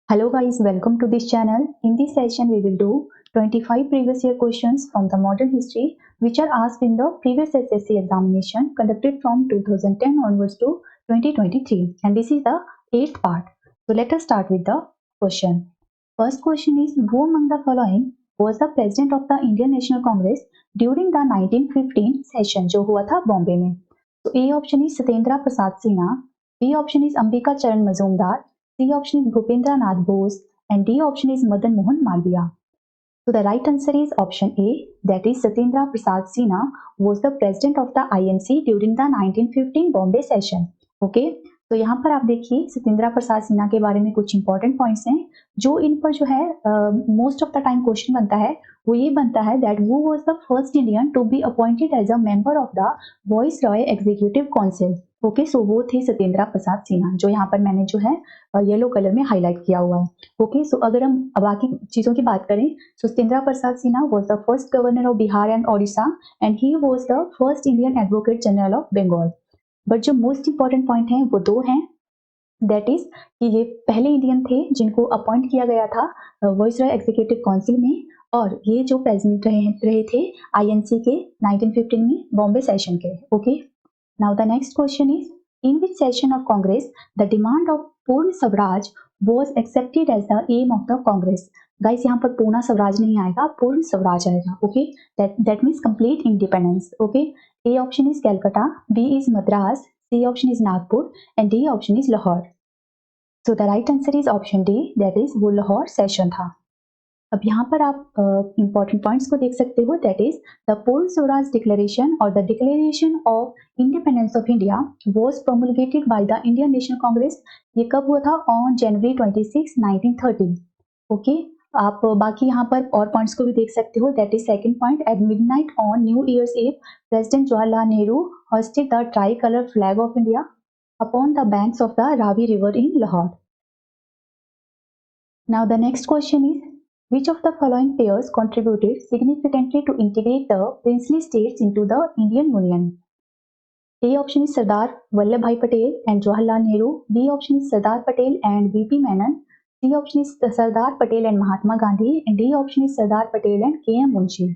Hello guys, welcome to this channel. In this session we will do 25 previous year questions from the modern history which are asked in the previous SSC examination conducted from 2010 onwards to 2023, and this is the 8th part. So let us start with the question. First question is, who among the following was the president of the Indian National Congress during the 1915 session जो हुआ था बॉम्बे में? तो A option is Satyendra Prasad Sinha, B option is Ambika चरण Majumdar, C option is Bhupendra Nath Bose, and D option is Madan Mohan Malviya. So the right answer is option A, that is Satyendra Prasad Sinha was the president of the INC during the 1915 Bombay session. Okay, तो यहाँ पर आप देखिए सत्येंद्र प्रसाद सिन्हा के बारे में कुछ important points हैं जो इन पर जो है most of the time question बनता है। वो ये बनता है दैट वो was the first Indian to be appointed as a member of the viceroy executive council. Okay, so वो थे सत्येंद्र प्रसाद सिन्हा जो यहाँ पर मैंने जो है येलो कलर में हाईलाइट किया हुआ है। ओके, सो अगर हम बाकी चीजों की बात करें, Satyendra Prasad Sinha was the first governor of Bihar and Odisha and he was the first Indian advocate general of Bengal. But जो मोस्ट इंपॉर्टेंट पॉइंट है वो दो हैं, दैट इज कि ये पहले इंडियन थे जिनको अपॉइंट किया गया था वॉइसरॉय एग्जीक्यूटिव काउंसिल में, और ये जो प्रेसिडेंट रहे थे आईएनसी के 1915 में बॉम्बे सेशन के। Okay, now the next question is, in which session of Congress the demand of Purna Swaraj was accepted as the aim of the Congress? Guys यहाँ पर पूर्ण स्वराज नहीं आएगा, पूर्ण स्वराज आएगा। Okay, that means complete independence. Okay, A option is Calcutta, B is Madras, C option is Nagpur, and D option is Lahore. So the right answer is option D, that is वो Lahore session था। अब यहाँ पर आप important points को देख सकते हो, दैट इज द पूर्ण स्वराज डिक्लेरेशन और the declaration of independence of India was promulgated by the Indian National Congress. ये कब हुआ था? On January 26, 1930। ओके, आप बाकी यहाँ पर और पॉइंट्स को भी देख सकते हो, that is second point, at midnight on new year's eve president Jawaharlal Nehru hosted the tricolour flag of India upon the banks of the Ravi river in Lahore. Now the next question is, which of the following pairs contributed significantly to integrate the princely states into the Indian Union? A option is Sardar Vallabhbhai Patel and Jawaharlal Nehru. B option is Sardar Patel and VP Menon. C option is Sardar Patel and Mahatma Gandhi. And D option is Sardar Patel and KM Munshi.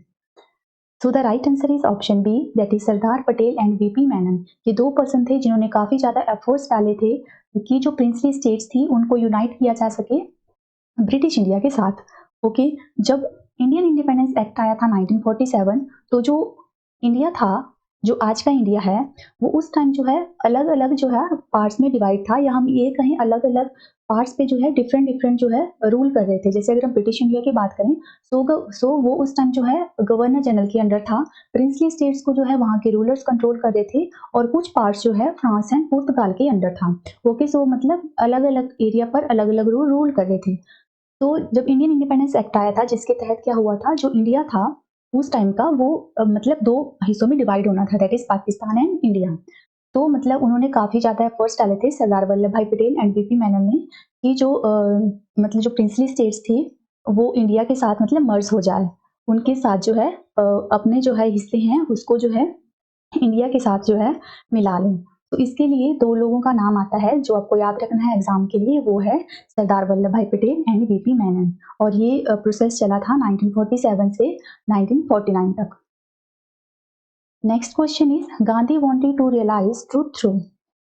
So the right answer is option B, that is Sardar Patel and VP Menon. ये दो person थे जिन्होंने काफी ज्यादा efforts डाले थे कि जो प्रिंसली स्टेट्स थी उनको यूनाइट किया जा सके ब्रिटिश इंडिया के साथ। ओके, जब इंडियन इंडिपेंडेंस एक्ट आया था 1947, तो जो इंडिया था, जो आज का इंडिया है, वो उस टाइम जो है अलग अलग जो है पार्ट्स में डिवाइड था, या हम ये कहीं अलग अलग पार्ट्स पे जो है डिफरेंट डिफरेंट जो है रूल कर रहे थे। जैसे अगर हम ब्रिटिश इंडिया की बात करें, सो वो उस टाइम जो है गवर्नर जनरल के अंडर था। प्रिंसली स्टेट्स को जो है वहाँ के रूलर्स कंट्रोल कर रहे थे, और कुछ पार्ट्स जो है फ्रांस एंड पुर्तगाल के अंडर था। ओके, सो मतलब अलग अलग एरिया पर अलग अलग रूल कर रहे थे। तो जब इंडियन इंडिपेंडेंस एक्ट आया था, जिसके तहत क्या हुआ था, जो इंडिया था उस टाइम का, वो मतलब दो हिस्सों में डिवाइड होना था, that is Pakistan and India. तो मतलब उन्होंने काफी ज्यादा एफर्ट्स डाले थे सरदार वल्लभ भाई पटेल एंड वीपी मेनन ने कि जो मतलब जो प्रिंसली स्टेट्स थी वो इंडिया के साथ मतलब मर्ज हो जाए, उनके साथ जो है अपने जो है हिस्से हैं उसको जो है इंडिया के साथ जो है मिला लें। तो इसके लिए दो लोगों का नाम आता है जो आपको याद रखना है एग्जाम के लिए, वो है सरदार वल्लभ भाई पटेल एंड वीपी मेनन, और ये प्रोसेस चला था 1947 से 1949 तक। Next question is, Gandhi wanted to realise truth through.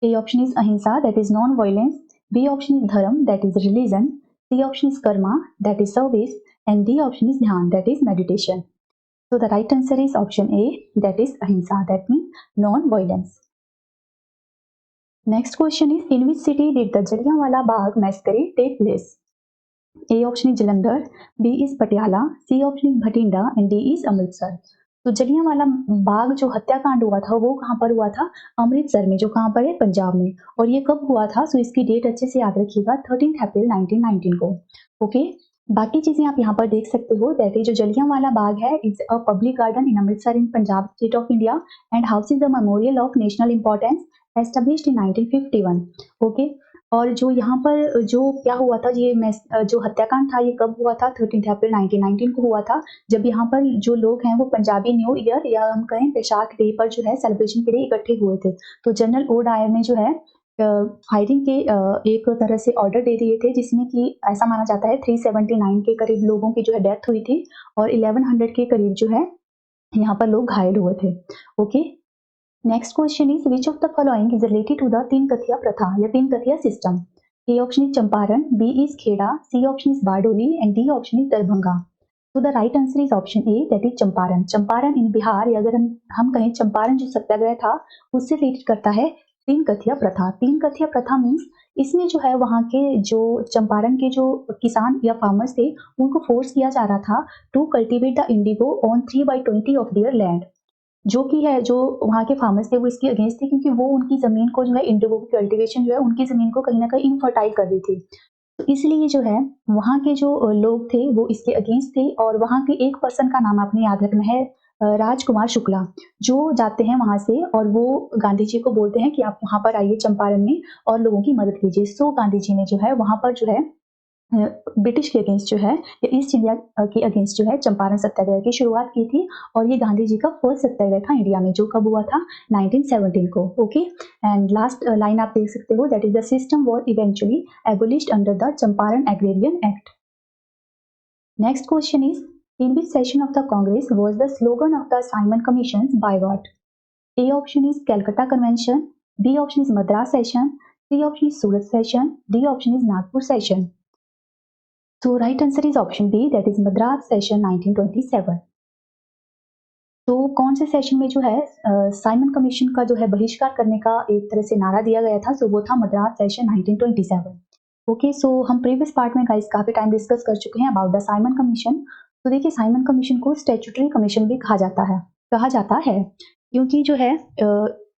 A option is ahimsa, that is non violence, B option is dharma, that is religion, C option is karma, that is service, and D option is dhyan, that is meditation. So the right answer is option A, that is ahimsa, that means non-violence. Next question is, in which city did the Jallianwala Bagh massacre take place? A option is Jalandhar, B is Patiala, C option is Bhatinda, and D is Amritsar. तो जलियांवाला बाग जो हत्याकांड हुआ था वो कहाँ पर हुआ था? अमृतसर में, जो कहाँ पर है? पंजाब में। और ये कब हुआ था? सो इसकी डेट अच्छे से याद रखिएगा, 13 अप्रैल 1919 को। ओके, बाकी चीजें आप यहाँ पर देख सकते हो, दैट इज जो जलियांवाला बाग है, it's a public garden in Amritsar in Punjab state of India and houses the memorial of national importance established in 1951। Okay, और जो यहाँ पर जो क्या हुआ था, ये जो हत्याकांड था ये कब हुआ था? 13 अप्रैल 1919 को हुआ था, जब यहाँ पर जो लोग हैं वो पंजाबी न्यू ईयर या हम कहें बैसाख डे पर जो है सेलिब्रेशन के लिए इकट्ठे हुए थे। तो जनरल ओ डायर ने जो है फायरिंग के एक तरह से ऑर्डर दे दिए थे, जिसमें कि ऐसा माना जाता है 379 के करीब लोगों की जो है डेथ हुई थी और 1100 के करीब जो है यहाँ पर लोग घायल हुए थे। Okay, next question is which of the following is related to the Tinkathia pratha या Tinkathia system. A option is Champaran, B is Kheda, C option is Bardoli and D option is Darbhanga. तो the right answer is option A, that is Champaran. Champaran in Bihar, या अगर हम कहें चंपारण जो सत्याग्रह था उससे related करता है तीन कथिया प्रथा। तीन कथिया प्रथा मीन्स इसमें जो है वहाँ के जो चंपारण के जो किसान या फार्मर्स थे उनको फोर्स किया जा रहा था to cultivate the indigo on 3/20 of their land. जो कि है जो वहाँ के फार्मर्स थे वो इसके अगेंस्ट थे, क्योंकि वो उनकी जमीन को जो है इंडिगो की कल्टीवेशन जो है उनकी जमीन को कहीं ना कहीं इनफर्टाइल कर रही थी। तो इसलिए जो है वहाँ के जो लोग थे वो इसके अगेंस्ट थे। और वहाँ के एक पर्सन का नाम आपने याद रखना है, राजकुमार शुक्ला, जो जाते हैं वहां से और वो गांधी जी को बोलते हैं कि आप वहां पर आइए चंपारण में और लोगों की मदद कीजिए। सो गांधी जी ने जो है वहां पर जो है ब्रिटिश के अगेंस्ट जो है या ईस्ट इंडिया के अगेंस्ट जो है चंपारण सत्याग्रह की शुरुआत की थी। और ये गांधी जी का फर्स्ट सत्याग्रह था इंडिया में, जो कब हुआ था 1917 को। ओके, एंड लास्ट लाइन आप देख सकते हो, that is the system was eventually abolished under the Champaran agrarian act. Next question is in which session of the Congress was the slogan of the Simon commission by what. A option is Calcutta convention, B option is Madras session, C option is Surat session, D option is Nagpur session. तो right answer is option B, that is Madras session 1927। तो कौन से session में जो है Simon commission का जो है बहिष्कार करने का एक तरह से नारा दिया गया था, सो वो था मद्रास सेशन 1927। ओके, सो हम प्रीवियस पार्ट में गाइस काफी टाइम डिस्कस कर चुके हैं अबाउट द साइमन कमीशन। तो देखिए, साइमन कमीशन को स्टैट्यूटरी कमीशन भी कहा जाता है क्योंकि जो है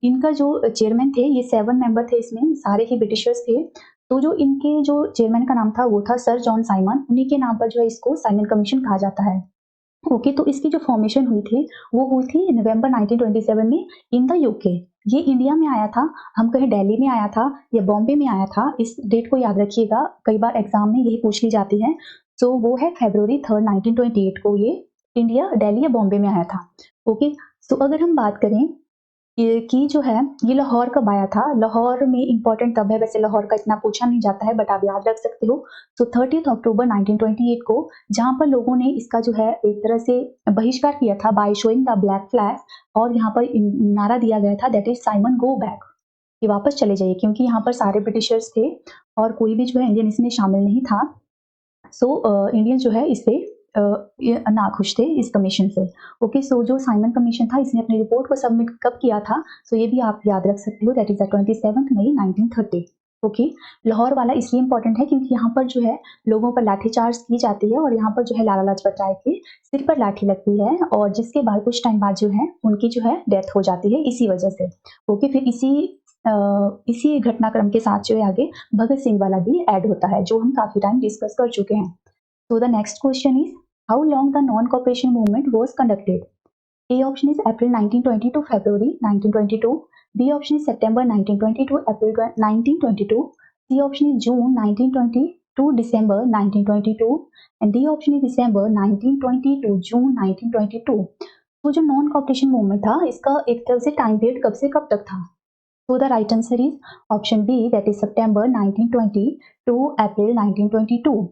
इनका जो चेयरमैन थे, ये 7 मेंबर थे, इसमें सारे ही ब्रिटिशर्स थे। तो जो इनके जो चेयरमैन का नाम था वो था सर जॉन साइमन, उन्हीं के नाम पर जो है इसको साइमन कमीशन कहा जाता है। ओके, तो इसकी जो फॉर्मेशन हुई थी वो हुई थी नवंबर 1927 में इन द यूके। ये इंडिया में आया था, हम कहें दिल्ली में आया था या बॉम्बे में आया था, इस डेट को याद रखिएगा, कई बार एग्जाम में यही पूछ ली जाती है। सो वो है February 3, 1928 को ये इंडिया, दिल्ली या बॉम्बे में आया था। ओके, सो अगर हम बात करें ये कि जो है ये लाहौर कब आया था, लाहौर में इंपॉर्टेंट तब है, वैसे लाहौर का इतना पूछा नहीं जाता है बट आप याद रख सकते हो। सो 30 अक्टूबर 1928 को, जहां पर लोगों ने इसका जो है एक तरह से बहिष्कार किया था by showing the black flag, और यहाँ पर नारा दिया गया था, that is Simon go back, कि वापस चले जाइए, क्योंकि यहाँ पर सारे ब्रिटिशर्स थे और कोई भी जो है इंडियन इसमें शामिल नहीं था। सो इंडियन जो है इससे नाखुश थे इस कमीशन से। ओके, सो जो साइमन कमीशन था इसने अपनी रिपोर्ट को सबमिट कब किया था, सो ये भी आप याद रख सकते हो, that is the 27 May 1930। Okay, Lahore वाला इसलिए इंपॉर्टेंट है क्योंकि यहाँ पर जो है लोगों पर लाठीचार्ज की जाती है और यहाँ पर जो है लाला लाजपत राय के सिर पर लाठी लगती है और जिसके बाद कुछ टाइम बाद जो है उनकी जो है डेथ हो जाती है इसी वजह से। ओके, फिर इसी घटनाक्रम के साथ जो है आगे भगत सिंह वाला भी ऐड होता है, जो हम काफी टाइम डिस्कस कर चुके हैं। So the next question is, how long the non-cooperation movement was conducted? A option is April 1920 to February 1922. B option is September 1920 to April 1922. C option is June 1920 to December 1922. And D option is December 1920 to June 1922. तो जो non cooperation movement था इसका एक तरह से time period कब से कब तक था? So the right answer is option B, that is September 1920 to April 1922.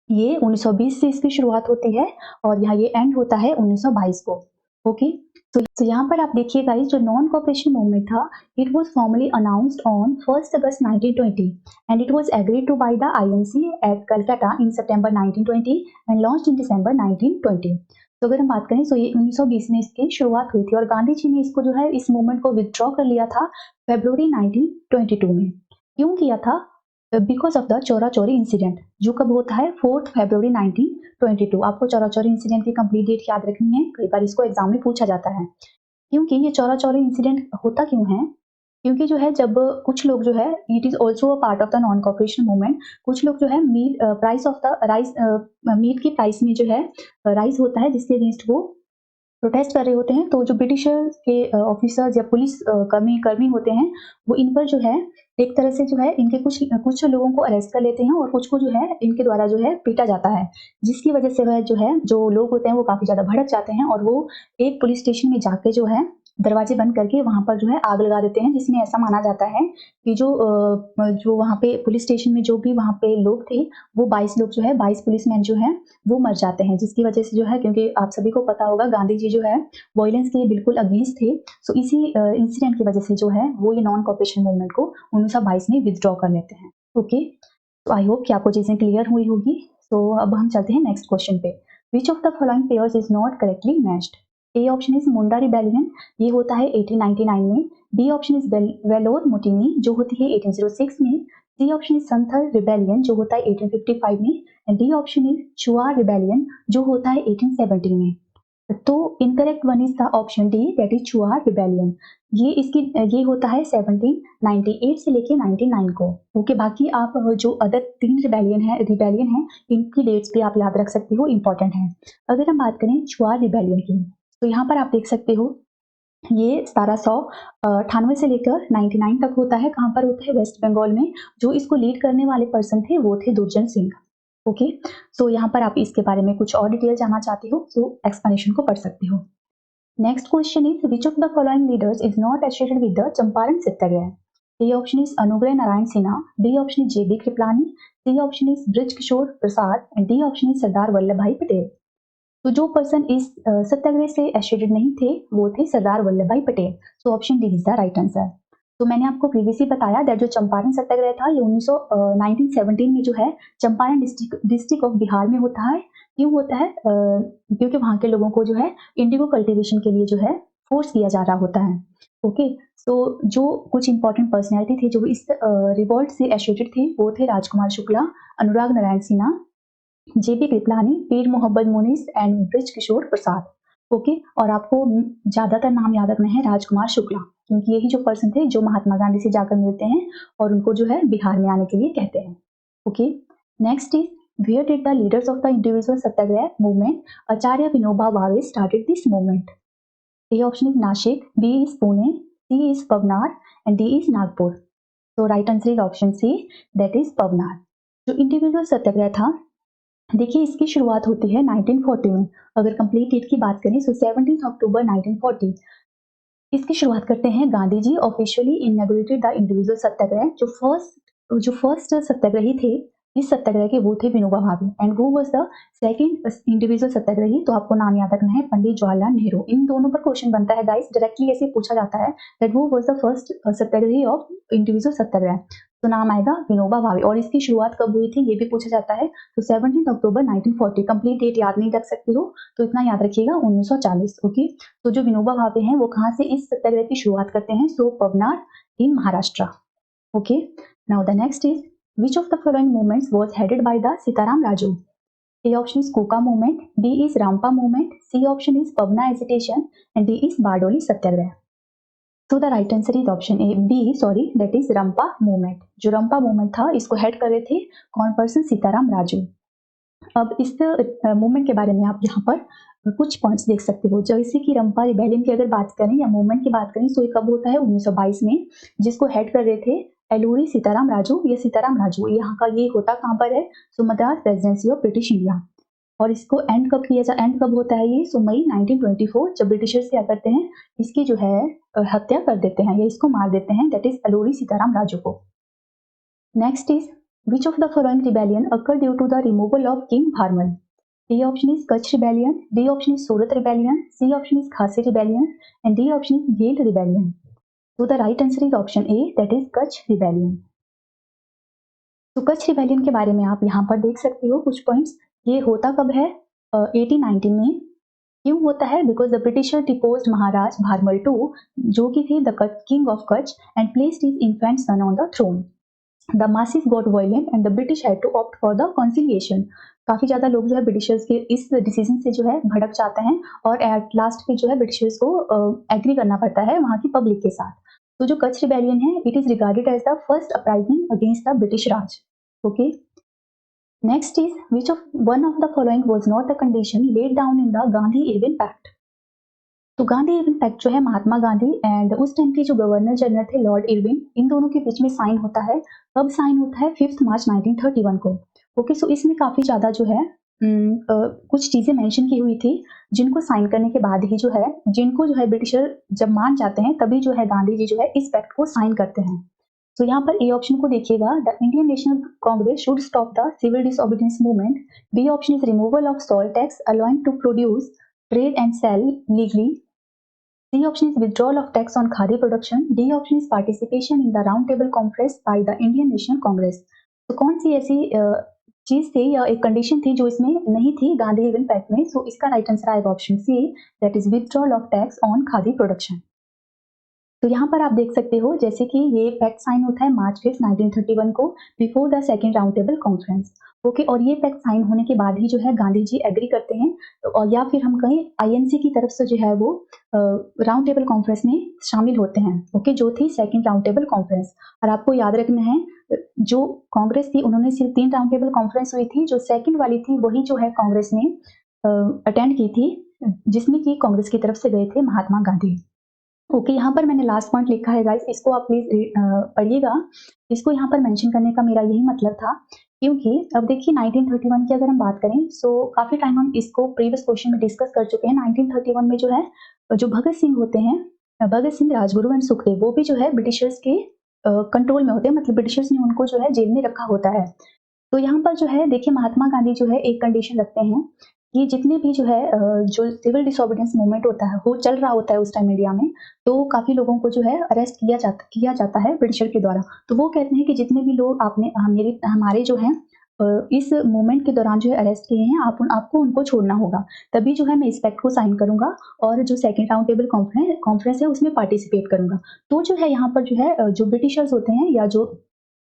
ये 1920 से इसकी शुरुआत होती है और यहाँ ये एंड होता है 1922 को। ओके, तो यहाँ पर आप देखिए गाइस, जो नॉन कॉपरेशन मूवमेंट था, it was formally announced on 1 August 1920 and it was agreed to by the INC at Calcutta in September 1920 and launched in December 1920। तो अगर हम बात करें, तो ये 1920 में इसकी शुरुआत हुई थी और गांधी जी ने इसको जो है इस मूवमेंट को विथड्रॉ कर लिया था February 1922 में। क्यों किया था? Because of the Chaura Chauri incident, जो कब होता है 4 फरवरी 1922। आपको चौरा चौरी इंसिडेंट की कंप्लीट डेट याद रखनी है, कई बार इसको एग्जाम में पूछा जाता है। क्योंकि ये चौरा चौरी इंसिडेंट होता क्यों है? क्योंकि जो है जब कुछ लोग जो है, it is also a part of the non cooperation movement, कुछ लोग जो है meat price of the rice, meat की प्राइस में जो है राइस होता है जिसके अगेंस्ट वो प्रोटेस्ट कर रहे होते हैं। तो जो ब्रिटिशर्स के ऑफिसर्स या पुलिस कर्मी होते हैं, वो इन पर जो है एक तरह से जो है इनके कुछ लोगों को अरेस्ट कर लेते हैं और कुछ को जो है इनके द्वारा जो है पीटा जाता है, जिसकी वजह से वह जो है जो लोग होते हैं वो काफी ज्यादा भड़क जाते हैं और वो एक पुलिस स्टेशन में जाके जो है दरवाजे बंद करके वहाँ पर जो है आग लगा देते हैं, जिसमें ऐसा माना जाता है कि जो वहाँ पे पुलिस स्टेशन में जो भी वहाँ पे लोग थे, वो 22 लोग जो है 22 पुलिसमैन जो हैं वो मर जाते हैं, जिसकी वजह से जो है, क्योंकि आप सभी को पता होगा गांधी जी जो है वॉयलेंस के बिल्कुल अगेंस्ट थे। सो इसी इंसिडेंट की वजह से जो है वो ये नॉन कॉपरेशन मूवमेंट को 1922 में विथड्रॉ कर लेते हैं। ओके, तो आई होप कि आपको चीजें क्लियर हुई होगी। सो अब हम चलते हैं नेक्स्ट क्वेश्चन पे। Which of the following pairs is not correctly matched? A option is Munda rebellion, ये होता है 1899 में। B option is Vellore mutiny, जो होती है 1806 में। C option is Santhal rebellion, जो होता है 1855 में। And D option is Chuar rebellion, जो होता है 1870 में। तो incorrect one is the option D, that is Chuar rebellion. ये होता है 1798 से लेके 99 को। ओके, बाकी आप जो अदर 3 रिबेलियन है इनकी डेट्स भी आप याद रख सकते हो, इंपॉर्टेंट है। अगर हम बात करें चुआर रिबेलियन की, तो यहाँ पर आप देख सकते हो ये 1798 से लेकर 99 तक होता है। कहाँ पर होता है? वेस्ट बंगाल में। जो इसको लीड करने वाले पर्सन थे वो थे दुर्जन सिंह। ओके, सो यहाँ पर आप इसके बारे में कुछ और डिटेल जानना चाहते हो तो एक्सप्लेनेशन को पढ़ सकते हो। Next question is which of the following leaders is not associated with the Champaran Satyagraha? A option is Anugrah Narayan Sinha, B option is J B Kripalani, C option is Braj Kishore Prasad and D option is Sardar Vallabh Bhai Patel. तो जो पर्सन इस सत्याग्रह से एसोसिएटेड नहीं थे वो थे सरदार Vallabh Bhai Patel. So option D is the right answer. तो मैंने आपको प्रीवियसली बताया दैट जो चंपारण सत्याग्रह था ये 1917 में जो है चंपारण डिस्ट्रिक्ट ऑफ बिहार में होता है। क्यों होता है? क्योंकि वहाँ के लोगों को जो है इंडिगो कल्टीवेशन के लिए जो है फोर्स किया जा रहा होता है। ओके, तो जो कुछ इंपॉर्टेंट पर्सनैलिटी थे जो इस रिवॉल्ट से एसोसिएटेड थे वो थे Rajkumar Shukla, Anurag Narayan Sinha, J P Kripalani, Pir Mohammad Munis and Braj Kishore Prasad. Okay, और आपको ज्यादातर नाम याद रखना है राजकुमार शुक्ला, क्योंकि यही जो पर्सन थे जो महात्मा गांधी से जाकर मिलते हैं और उनको जो है बिहार में आने के लिए कहते हैं। Okay, next is where did the leaders of the individual Satyagraha movement Acharya Vinoba Bhave started this movement? A option is Nashik, B is Pune, C is Pavnar and D is Nagpur. तो right answer is option C, that is Pavnar. जो individual सत्याग्रह था, देखिए इसकी शुरुआत होती है 1940 में। अगर कंप्लीट डेट की बात करें तो 17 अक्टूबर 1940 इसकी शुरुआत करते हैं Gandhi ji. Officially inaugurated the individual सत्याग्रह। जो फर्स्ट सत्याग्रही थे इस सत्याग्रह के वो थे Vinoba Bhave and who was the second individual Satyagrahi? तो आपको नाम याद रखना है पंडित जवाहरलाल नेहरू। इन दोनों पर क्वेश्चन बनता है गाइस, डायरेक्टली ऐसे पूछा जाता है that who was the first Satyagrahi of individual Satyagraha, तो नाम आएगा विनोबा भावे। और इसकी शुरुआत कब हुई थी ये भी पूछा जाता है, तो 17 अक्टूबर 1940। कंप्लीट डेट याद नहीं रख सकते हो तो इतना याद रखिएगा 1940। ओके, तो जो विनोबा भावे हैं वो कहाँ से इस सत्याग्रह की शुरुआत करते हैं? So Pavnar in Maharashtra. Okay, now the next is which of the following movements was headed by the Sitaram Raju? A option is Koka movement, B is Rampa movement, C option is Pavna agitation and D is Bardoli Satyagraha. तो the right answer is option A B, sorry, that is Rampa movement. जो Rampa movement था इसको head कर रहे थे कौन person? Sitaram Raju. अब इस मूवमेंट के बारे में आप यहाँ पर कुछ पॉइंट्स देख सकते हो। जैसे कि रंपा रिबेलियन की अगर बात करें या मूवमेंट की बात करें तो ये कब होता है? 1922 में, जिसको हेड कर रहे थे एलूरी सीताराम राजू। ये सीताराम राजू यहाँ का ये होता कहाँ पर है? So Madras presidency of British India. और इसको एंड कब होता है ये? सो मई 1924, जब ब्रिटिशर्स क्या करते हैं इसकी जो है हत्या कर देते हैं या इसको मार देते हैं, दैट इज एलूरी सीताराम राजू को। Next is which of the following rebellion occur due to the removal of king Bharmal? A option is Kutch rebellion, B option is Surat rebellion, C option is Khasi rebellion and D option is Bhil rebellion. तो the right answer is option A, that is Kutch rebellion. तो Kutch rebellion के बारे में आप यहाँ पर देख सकते हो कुछ पॉइंट्स। ये होता कब है? 1819 में। क्यों होता है? Because the Britisher deposed Maharaj Bharmal two, जो कि थे the king of Kutch, and placed his infant son on the throne. The masses got violent and the British had to opt for the conciliation. काफी ज्यादा लोग जो है ब्रिटिशर्स के इस डिसीजन से जो है भड़क जाते हैं और एट लास्ट पे जो है ब्रिटिशर्स को एग्री करना पड़ता है वहां की पब्लिक के साथ। तो जो कच्छ रिबेलियन है it is regarded as the first uprising against the British Raj. Okay, next is which of one of the following was not the condition laid down in the Gandhi Irwin pact? तो Gandhi Irwin pact जो है Mahatma Gandhi and उस time के जो governor general थे lord Irwin, इन दोनों के बीच में साइन होता है। कब साइन होता है? 5 मार्च 1931 को। ओके, सो इसमें काफी ज्यादा जो है कुछ चीज़ें मेंशन की हुई थी जिनको साइन करने के बाद ही जो है जिनको जो है ब्रिटिशर जब मान जाते हैं तभी जो है गांधी जी जो है इस पैक्ट को साइन करते हैं। तो यहाँ पर ए ऑप्शन को देखिएगा, the Indian National Congress should stop the civil disobedience movement. B option is removal of salt tax allowing to produce trade and sale legally. C option is withdrawal of tax on khadi production. D option is participation in the round table conference by the Indian National Congress. तो कौन सी ऐसी चीज थी या एक condition थी जो इसमें नहीं थी गांधी गिवन पैक्ट में? सो इसका राइट आंसर आएगा option C, that is withdrawal of tax on khadi production. तो यहाँ पर आप देख सकते हो जैसे कि ये पैक्ट साइन होता है मार्च 5 1931 को before the second round table conference. Okay, और ये पैक्ट साइन होने के बाद ही जो है गांधी जी एग्री करते हैं, और या फिर हम कहें आईएनसी की तरफ से जो है वो राउंड टेबल कॉन्फ्रेंस में शामिल होते हैं। ओके, जो थी सेकेंड राउंड टेबल कॉन्फ्रेंस। और आपको याद रखना है जो कांग्रेस थी उन्होंने सिर्फ 3 राउंड टेबल कॉन्फ्रेंस हुई थी, जो सेकेंड वाली थी वही जो है कांग्रेस ने अटेंड की थी, जिसमें कि कांग्रेस की तरफ से गए थे महात्मा गांधी। ओके, यहाँ पर मैंने लास्ट पॉइंट लिखा है गाइस, इसको आप प्लीज पढ़िएगा। इसको यहाँ पर मेंशन करने का मेरा यही मतलब था, क्योंकि अब देखिए 1931 की अगर हम बात करें, सो काफी टाइम हम इसको प्रीवियस क्वेश्चन में डिस्कस कर चुके हैं। 1931 में जो है जो भगत सिंह होते हैं, भगत सिंह, राजगुरु एंड सुखदेव, वो भी जो है ब्रिटिशर्स के कंट्रोल में होते हैं, मतलब ब्रिटिशर्स ने उनको जो है जेल में रखा होता है। तो यहाँ पर जो है देखिए महात्मा गांधी जो है एक कंडीशन रखते हैं कि जितने भी जो है जो सिविल डिसोबीडियंस मूवमेंट होता है वो चल रहा होता है उस टाइम इंडिया में, तो काफी लोगों को जो है अरेस्ट किया जाता है ब्रिटिशर के द्वारा। तो वो कहते हैं कि जितने भी लोग आपने हमारे जो है इस मूवमेंट के दौरान जो है अरेस्ट किए हैं, आपको उनको छोड़ना होगा, तभी जो है मैं इस पैक्ट को साइन करूंगा और जो सेकेंड राउंड टेबल कॉन्फ्रेंस है उसमें पार्टिसिपेट करूंगा। तो जो है यहाँ पर जो है जो ब्रिटिशर्स होते हैं या जो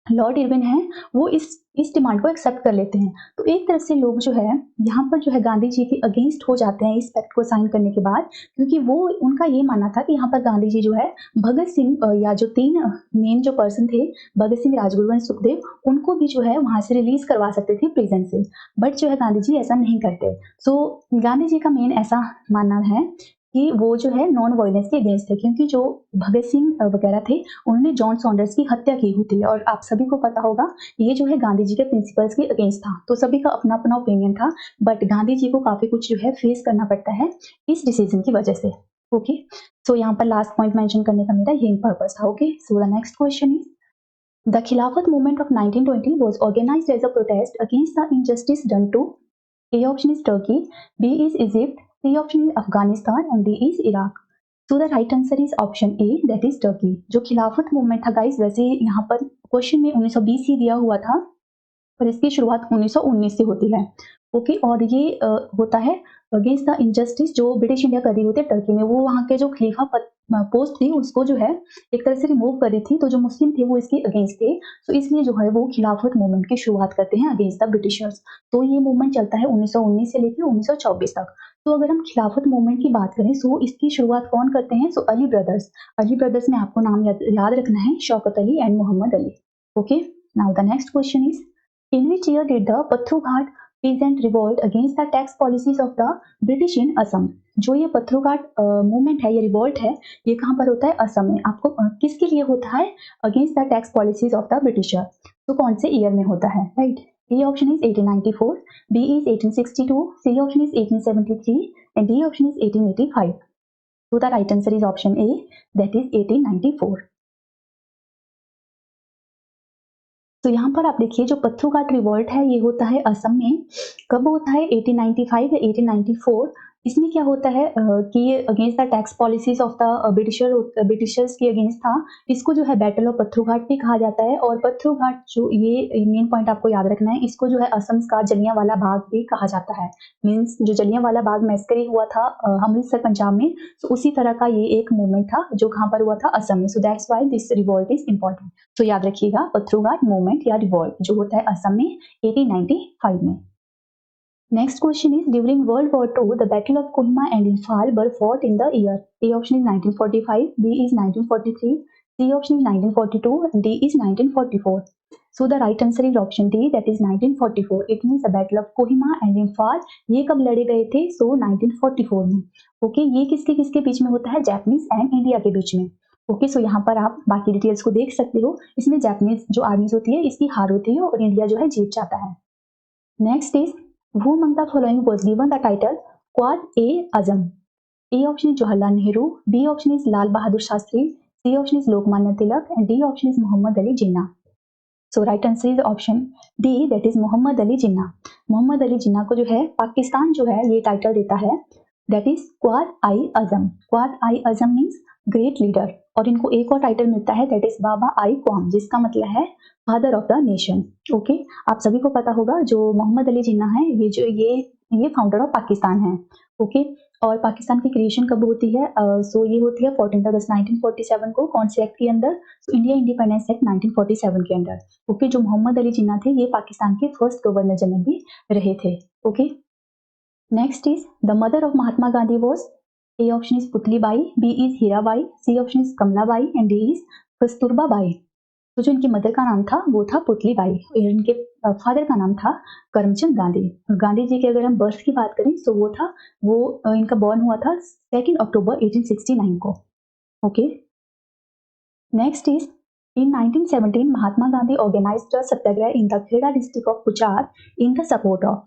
लॉर्ड इरविन है वो इस डिमांड को एक्सेप्ट कर लेते हैं। तो एक तरफ से लोग जो है यहाँ पर जो है गांधी जी के अगेंस्ट हो जाते हैं इस पैक्ट को साइन करने के बाद, क्योंकि वो उनका ये मानना था कि यहाँ पर गांधी जी जो है भगत सिंह या जो 3 मेन जो पर्सन थे, भगत सिंह, राजगुरु एंड सुखदेव, उनको भी जो है वहां से रिलीज करवा सकते थे प्रिजन से, बट जो है गांधी जी ऐसा नहीं करते। सो गांधी जी का मेन ऐसा मानना है कि वो जो है नॉन वायलेंस के अगेंस्ट थे, क्योंकि जो भगत सिंह वगैरह थे उन्होंने जॉन सॉन्डर्स की हत्या की हुई थी, और आप सभी को पता होगा ये जो है गांधी जी के प्रिंसिपल्स के अगेंस्ट था। तो सभी का अपना अपना ओपिनियन था, बट गांधी जी को काफी कुछ जो है फेस करना पड़ता है इस डिसीजन की वजह से। ओके, सो यहाँ पर लास्ट पॉइंट मेंशन करने का मेरा यही पर्पस था। Okay, so the next question is, the Khilafat movement of 1920 was organized as a protest against the injustice done to A option is Turkey, B is Egypt, C option is Afghanistan and D is Iraq. So the right answer is option A, that is Turkey. जो खिलाफत movement था guys, वैसे यहाँ पर question में 1920 ही दिया हुआ था और इसकी शुरुआत 1919 से होती है। ओके, और ये होता है अगेंस्ट द इंजस्टिस जो ब्रिटिश इंडिया कर रही होती है टर्की में। वो वहाँ के जो खलीफा पोस्ट थी उसको जो है एक तरह से रिमूव कर रही थी, तो जो मुस्लिम थे वो इसके अगेंस्ट थे, तो इसलिए जो है वो खिलाफत मूवमेंट की शुरुआत करते हैं अगेंस्ट द ब्रिटिशर्स। तो ये मूवमेंट चलता है 1919 से लेकर 1924 तक। तो अगर हम खिलाफत मूवमेंट की बात करें, सो इसकी शुरुआत कौन करते हैं? So Ali brothers. Ali brothers में आपको नाम याद रखना है, Shaukat Ali and Mohammad Ali. Okay, now the next question is, in which year did the Pattharghat peasant revolt against the tax policies of the British in Assam? जो ये पत्थरघाट मूवमेंट है, ये रिवोल्ट है, ये कहाँ पर होता है? असम में। आपको किसके लिए होता है? Against the tax policies of the britisher. तो कौन से ईयर में होता है? Right, A option is 1894, B is 1862, C option is 1873 and D option is 1885। तो the right answer is option A, that is 1894। तो यहाँ पर आप देखिए जो पत्थरघाट रिवोल्ट है ये होता है असम में। कब होता है? 1895 या 1894। इसमें क्या होता है कि ये against the tax policies of the Britishers के अगेंस्ट था। इसको जो है बैटल ऑफ पत्थरघाट भी कहा जाता है, और पत्थरघाट जो ये मेन पॉइंट आपको याद रखना है, इसको जो है असम का जलियांवाला बाग भी कहा जाता है। मीन्स जो जलियांवाला बाग मैस्करी हुआ था अमृतसर पंजाब में, तो उसी तरह का ये एक मूवमेंट था जो कहाँ पर हुआ था? असम में। So that's why this revolt is important. तो याद रखिएगा पत्थरघाट मूवमेंट या रिवोल्ट जो होता है असम में 1895 में। Next question is, during World War II, the Battle of Kohima and Imphal were fought in the year. A option is 1945, B is 1943, C option is 1942, and D is 1944. So the right answer is option D, that is 1944. It means the Battle of Kohima and Imphal ये कब लड़े गए थे? So 1944 में। Okay, ये किसके किसके बीच में होता है? जापानीज एंड इंडिया के बीच में। ओके, सो यहाँ पर आप बाकी डिटेल्स को देख सकते हो। इसमें जापानीज जो आर्मीज होती है इसकी हार होती है और इंडिया जो है जीत जाता है। Next is, Who among the following was given the title Quad-e-Azam? A option is Jawaharlal Nehru, B option is Lal Bahadur Shastri, C option is Lokmanya Tilak, and D option is Muhammad Ali Jinnah. So right answer is option D, that is Muhammad Ali Jinnah. Mohammad Ali Jinnah को जो है पाकिस्तान जो है ये title देता है, that is Quaid-i-Azam. Quaid-i-Azam means great leader. और इनको एक और टाइटल मिलता है, दैट इज बाबा आई क्वाम, जिसका मतलब है father of the nation. Okay, आप सभी को पता होगा जो मोहम्मद अली जिन्ना है ये फाउंडर ऑफ पाकिस्तान है. ओके, और पाकिस्तान की क्रिएशन कब होती है? सो ये होती है 14 अगस्त 1947 को. कौन से एक्ट के अंदर? सो इंडिया इंडिपेंडेंस एक्ट 1947 के अंदर. ओके, जो मोहम्मद अली जिन्ना थे ये पाकिस्तान के फर्स्ट गवर्नर जनरल भी रहे थे. Okay, next is the mother of Mahatma Gandhi was. A option is Putli Bai, B is Hirabai, C option is Kamla Bai, and D is Kasturba Bai. तो जो इनकी मदर का नाम था वो था पुतली बाई, और इनके फादर का नाम था करमचंद गांधी. गांधी जी की अगर हम बर्थ की बात करें तो वो इनका बॉर्न हुआ था 2 अक्टूबर 1869 को. Okay, next is in 1917 Mahatma Gandhi organised a Satyagraha in the Kheda district of कुचार in the support of.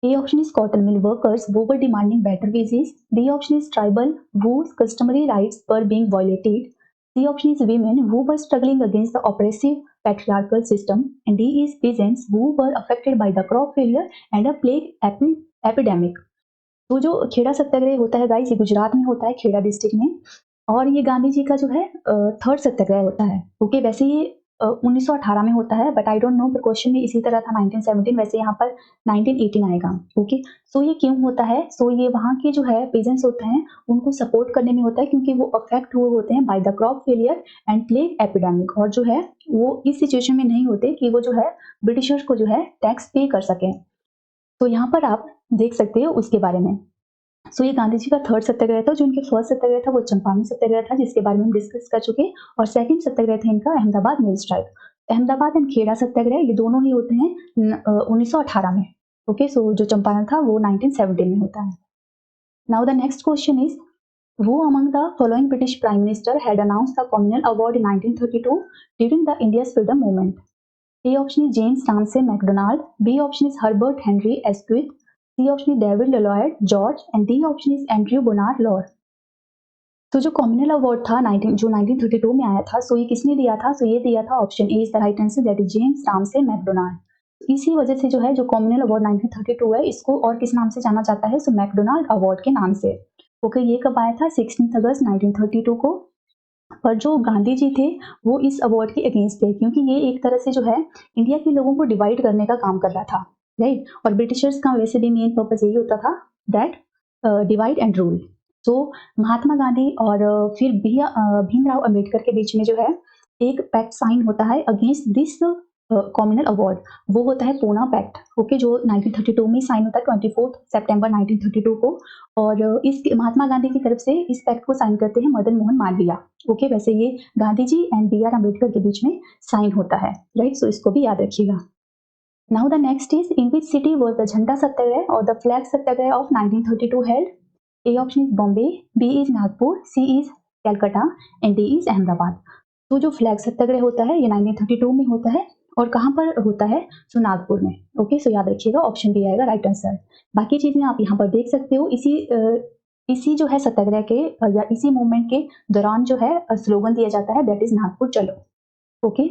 A option is cotton mill workers who were demanding better wages. B option is tribal whose customary rights were being violated. C option is women who were struggling against the oppressive patriarchal system. And D is peasants who were affected by the crop failure and a plague epidemic. तो जो खेड़ा सत्याग्रह होता है guys, ये गुजरात में होता है, Kheda district में. और ये गांधी जी का जो है थर्ड सत्याग्रह होता है. ओके, वैसे ये 1918 में होता है, but I don't know, question में इसी तरह था 1917, वैसे यहाँ पर 1918 आएगा. ओके, सो ये क्यों होता है? सो ये वहाँ के जो है पेजेंट्स होते हैं उनको सपोर्ट करने में होता है, क्योंकि वो अफेक्ट हुए होते हैं by the crop failure and plague epidemic, और जो है वो इस सिचुएशन में नहीं होते कि वो जो है ब्रिटिशर्स को जो है टैक्स पे कर सकें. तो यहाँ पर आप देख सकते हो उसके बारे में. सो ये गांधी जी का थर्ड सत्याग्रह था. जो इनके फर्स्ट सत्याग्रह था वो चंपारण सत्याग्रह था, जिसके बारे में हम डिस्कस कर चुके. और सेकंड सत्याग्रह था इनका Ahmedabad mill strike. Ahmedabad and Kheda Satyagraha ये दोनों ही होते हैं 1918 में. ओके, सो जो चंपारण था वो 1917 में होता है. Now the next question is who among the following British Prime Minister had announced the Communal Award in 1932 during the India's freedom movement? A option is James Ramsay MacDonald, B option is Herbert Henry Asquith, C option is David Lloyd George, and D option is Andrew Bonar Law. तो जो communal award था 1932 में आया था, सो ये किसने दिया था? सो ये दिया था, option A is the right answer, that is James Ramsay McDonald. इसी वजह से जो है जो कॉम्युनल अवार्ड 1932 है इसको और किस नाम से जाना जाता है? सो मैकडोनाल्ड अवार्ड के नाम से. ओके, ये कब आया था? 16 अगस्त 1932 को. पर जो गांधी जी थे वो इस अवार्ड के अगेंस्ट थे, क्योंकि ये एक तरह से जो है इंडिया के लोगों को डिवाइड करने का काम कर रहा था, राइट. और ब्रिटिशर्स का वैसे भी मेन पर्पस यही होता था, दैट डिवाइड एंड रूल. तो महात्मा गांधी और फिर भीमराव अंबेडकर के बीच में जो है एक पैक्ट साइन होता है अगेंस्ट दिस कॉम्युनल अवार्ड. वो होता है पूना पैक्ट. ओके, जो 1932 में साइन होता है 24 सितंबर 1932 को. और इस महात्मा गांधी की तरफ से इस पैक्ट को साइन करते हैं मदन मोहन मालवीय. ओके, वैसे ये गांधी जी एंड बी.आर. अम्बेडकर के बीच में साइन होता है, राइट. सो इसको भी याद रखिएगा. Now the next is in which city was the झंडा सत्याग्रह और the flag Satyagraha of 1932 held? A option is Bombay, B is Nagpur, C is Calcutta, and D is Ahmedabad. तो जो फ्लैग सत्याग्रह होता है ये 1932 में होता है, और कहाँ पर होता है? सो नागपुर में. ओके, सो याद रखिएगा, ऑप्शन बी आएगा राइट आंसर. बाकी चीजें आप यहाँ पर देख सकते हो. इसी जो है सत्याग्रह के या इसी मूवमेंट के दौरान जो है स्लोगन दिया जाता है, that is Nagpur chalo. Okay,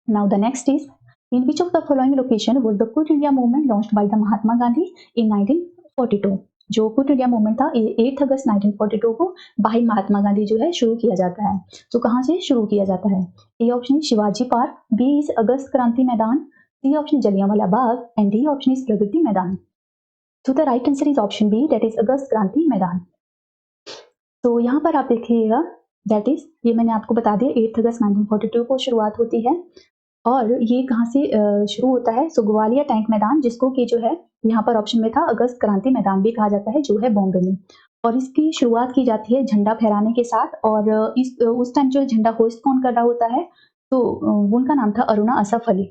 now the next is in which of the following location was the quit India movement launched by the Mahatma Gandhi in 1942? जो क्विट इंडिया मूवमेंट था 8 अगस्त 1942 को भाई महात्मा गांधी जो है शुरू किया जाता है. तो कहाँ से शुरू किया जाता है? A option Shivaji park, B is August Kranti Maidan, C option Jallianwala Bagh, and D option is Pragati Maidan. तो the right answer is option B, that is August Kranti Maidan. तो यहाँ पर आप देखिएगा, दैट इज ये मैंने आपको बता दिया 8 अगस्त 1942 को शुरुआत होती है. और ये कहाँ से शुरू होता है? सो ग्वालियर टैंक मैदान, जिसको कि जो है यहाँ पर ऑप्शन में था अगस्त क्रांति मैदान भी कहा जाता है, जो है बॉम्बे में. और इसकी शुरुआत की जाती है झंडा फहराने के साथ. और उस टाइम जो झंडा होस्ट कौन कर रहा होता है? तो उनका नाम था अरुणा असफ अली.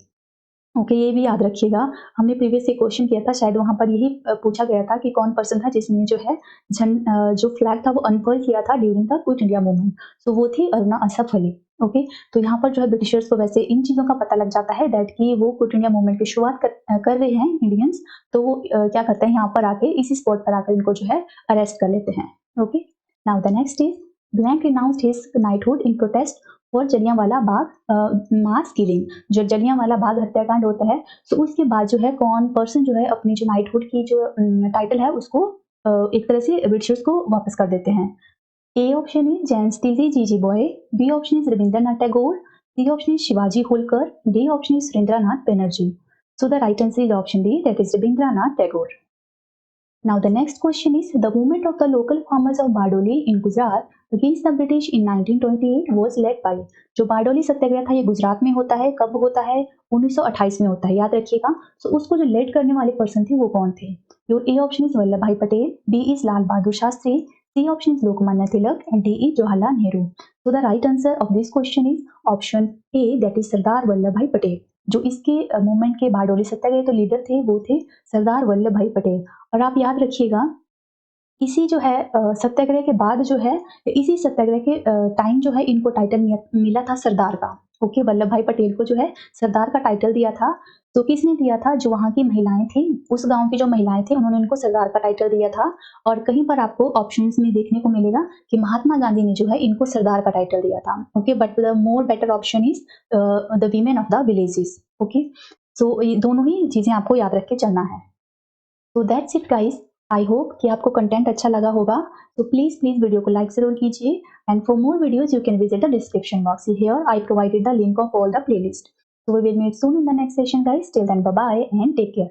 ओके, ये भी याद रखिएगा। हमने प्रीवियस एक क्वेश्चन किया था, शायद वहाँ पर यही पूछा गया था कि कौन पर्सन था जिसने जो है जो फ्लैग था वो अनफर्ल किया था during the quit India movement. So वो थी अरुणा असफ अली। ओके, तो यहाँ पर जो है ब्रिटिशर्स को वैसे इन चीज़ों का पता लग जाता है दैट कि वो क्विट इंडिया मूवमेंट की शुरुआत कर रहे हैं इंडियंस। तो वो क्या करते हैं, यहाँ पर आके इसी स्पॉट पर आकर इनको जो है अरेस्ट कर लेते हैं। Okay, now the next is blank renounced his knighthood in protest for Jallianwala Bagh mass killing. जो जलियांवाला बाग हत्याकांड होता है, तो उसके बाद जो है कौन पर्सन जो है अपनी जो नाइटहुड की जो टाइटल है उसको एक तरह से ब्रिटिशर्स को वापस कर देते हैं। A option is Jamsetji Jeejeebhoy, B option is Rabindranath Tagore, C option is Shivaji Holkar, D option is Surendranath Banerjee. So the right answer is option D, that is Rabindranath Tagore. Now the next question is the movement of the local farmers of Bardoli in Gujarat against the British in 1928 was led by। जो बारडोली सत्याग्रह था ये गुजरात में होता है, कब होता है, 1928 में होता है, याद रखिएगा। सो उसको जो लेड करने वाले पर्सन थे वो कौन थे? Your A option is Vallabh Bhai Patel, B is Lal Bahadur Shastri, C option is Lokmanya Tilak and D is Jawaharlal Nehru. So the right answer of this question is option A, that is Sardar Vallabh Bhai Patel. जो इसके मूवमेंट के बारडोली सत्याग्रह तो लीडर थे वो थे सरदार वल्लभ भाई पटेल। और आप याद रखिएगा इसी जो है सत्याग्रह के बाद जो है इसी सत्याग्रह के टाइम जो है इनको टाइटल मिला था सरदार का। ओके, वल्लभ भाई पटेल को जो है सरदार का टाइटल दिया था। तो किसने दिया था? जो वहाँ की महिलाएं थी, उस गांव की जो महिलाएं थी उन्होंने इनको सरदार का टाइटल दिया था। और कहीं पर आपको ऑप्शंस में देखने को मिलेगा कि महात्मा गांधी ने जो है इनको सरदार का टाइटल दिया था। Okay, but the more better option is the women of the villages. Okay, so ये दोनों ही चीजें आपको याद रख के चलना है। तो that's it guys. I hope कि आपको कंटेंट अच्छा लगा होगा। तो प्लीज वीडियो को लाइक जरूर कीजिए and for more videos you can visit the description box. Here I provided the link of all the playlist. So we will meet soon in the next session guys. Till then, bye bye and take care.